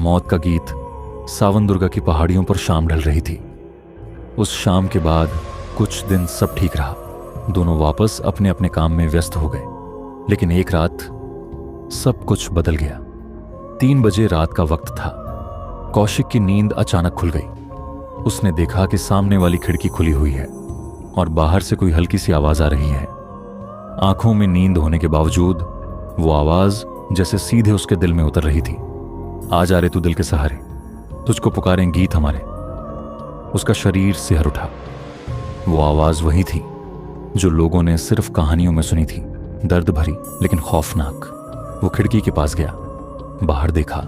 मौत का गीत सावन दुर्गा की पहाड़ियों पर शाम ढल रही थी। उस शाम के बाद कुछ दिन सब ठीक रहा। दोनों वापस अपने अपने काम में व्यस्त हो गए। लेकिन एक रात सब कुछ बदल गया। 3 बजे रात का वक्त था। कौशिक की नींद अचानक खुल गई। उसने देखा कि सामने वाली खिड़की खुली हुई है और बाहर से कोई हल्की सी आवाज आ रही है। आंखों में नींद होने के बावजूद वो आवाज जैसे सीधे उसके दिल में उतर रही थी। आ जा रे तू दिल के सहारे, तुझको पुकारें गीत हमारे। उसका शरीर सिहर उठा। वो आवाज वही थी जो लोगों ने सिर्फ कहानियों में सुनी थी, दर्द भरी लेकिन खौफनाक। वो खिड़की के पास गया, बाहर देखा।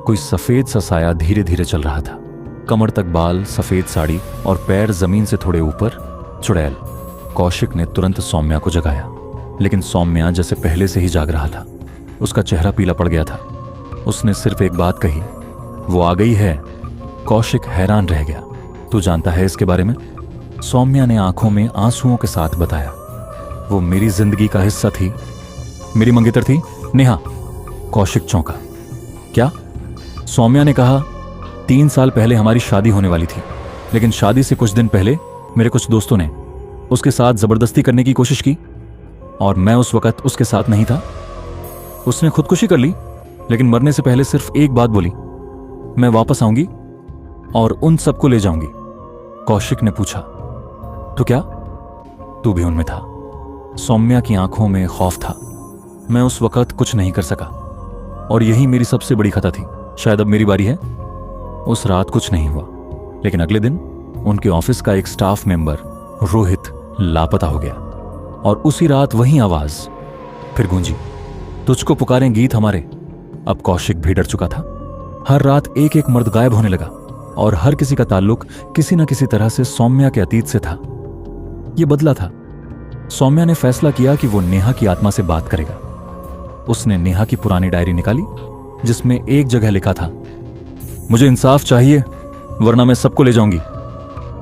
कोई सफेद सा साया धीरे धीरे चल रहा था। कमर तक बाल, सफेद साड़ी और पैर जमीन से थोड़े ऊपर। चुड़ैल। कौशिक ने तुरंत सौम्या को जगाया, लेकिन सौम्या जैसे पहले से ही जाग रहा था। उसका चेहरा पीला पड़ गया था। उसने सिर्फ एक बात कही, वो आ गई है। कौशिक हैरान रह गया। तू जानता है इसके बारे में? सौम्या ने आंखों में आंसुओं के साथ बताया। वो मेरी जिंदगी का हिस्सा थी, मेरी मंगेतर थी, नेहा। कौशिक चौंका। क्या? सौम्या ने कहा 3 साल पहले हमारी शादी होने वाली थी, लेकिन शादी से कुछ दिन पहले मेरे कुछ दोस्तों ने उसके साथ जबरदस्ती करने की कोशिश की और मैं उस वक्त उसके साथ नहीं था। उसने खुदकुशी कर ली, लेकिन मरने से पहले सिर्फ एक बात बोली, मैं वापस आऊंगी और उन सबको ले जाऊंगी। कौशिक ने पूछा, तो क्या तू भी उनमें था? सौम्या की आंखों में खौफ था। मैं उस वक्त कुछ नहीं कर सका और यही मेरी सबसे बड़ी खता थी। शायद अब मेरी बारी है। उस रात कुछ नहीं हुआ, लेकिन अगले दिन उनके ऑफिस का एक स्टाफ मेंबर रोहित लापता हो गया और उसी रात वही आवाज फिर गूंजी, तुझको पुकारें गीत हमारे। अब कौशिक भी डर चुका था। हर रात एक एक मर्द गायब होने लगा और हर किसी का ताल्लुक किसी न किसी तरह से सौम्या के अतीत से था। यह बदला था। सौम्या ने फैसला किया कि वो नेहा की आत्मा से बात करेगा। उसने नेहा की पुरानी डायरी निकाली, जिसमें एक जगह लिखा था, मुझे इंसाफ चाहिए वरना मैं सबको ले जाऊंगी।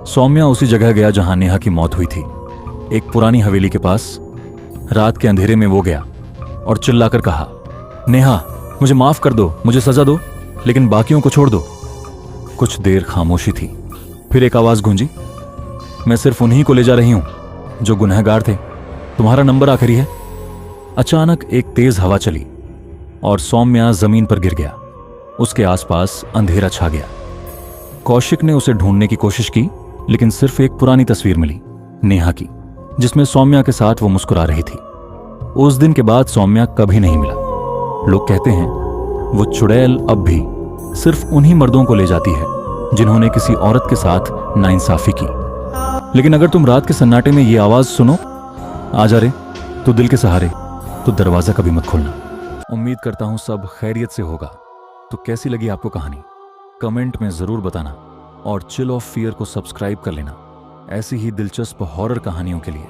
सौम्या उसी जगह गया जहां नेहा की मौत हुई थी, एक पुरानी हवेली के पास। रात के अंधेरे में वो गया और चिल्लाकर कहा, नेहा मुझे माफ कर दो, मुझे सजा दो, लेकिन बाकियों को छोड़ दो। कुछ देर खामोशी थी, फिर एक आवाज गूंजी, मैं सिर्फ उन्हीं को ले जा रही हूं जो गुनहगार थे, तुम्हारा नंबर आखिरी है। अचानक एक तेज हवा चली और सौम्या जमीन पर गिर गया। उसके आसपास अंधेरा छा गया। कौशिक ने उसे ढूंढने की कोशिश की, लेकिन सिर्फ एक पुरानी तस्वीर मिली, नेहा की, जिसमें सौम्या के साथ वो मुस्कुरा रही थी। उस दिन के बाद सौम्या कभी नहीं मिला। लोग कहते हैं वो चुड़ैल अब भी सिर्फ उन्हीं मर्दों को ले जाती है जिन्होंने किसी औरत के साथ नाइंसाफी की। लेकिन अगर तुम रात के सन्नाटे में ये आवाज सुनो, आ जा रे तू दिल के सहारे, तो दरवाजा कभी मत खोलना। उम्मीद करता हूं सब खैरियत से होगा। तो कैसी लगी आपको कहानी? कमेंट में जरूर बताना और चिल ऑफ फियर को सब्सक्राइब कर लेना ऐसी ही दिलचस्प हॉरर कहानियों के लिए।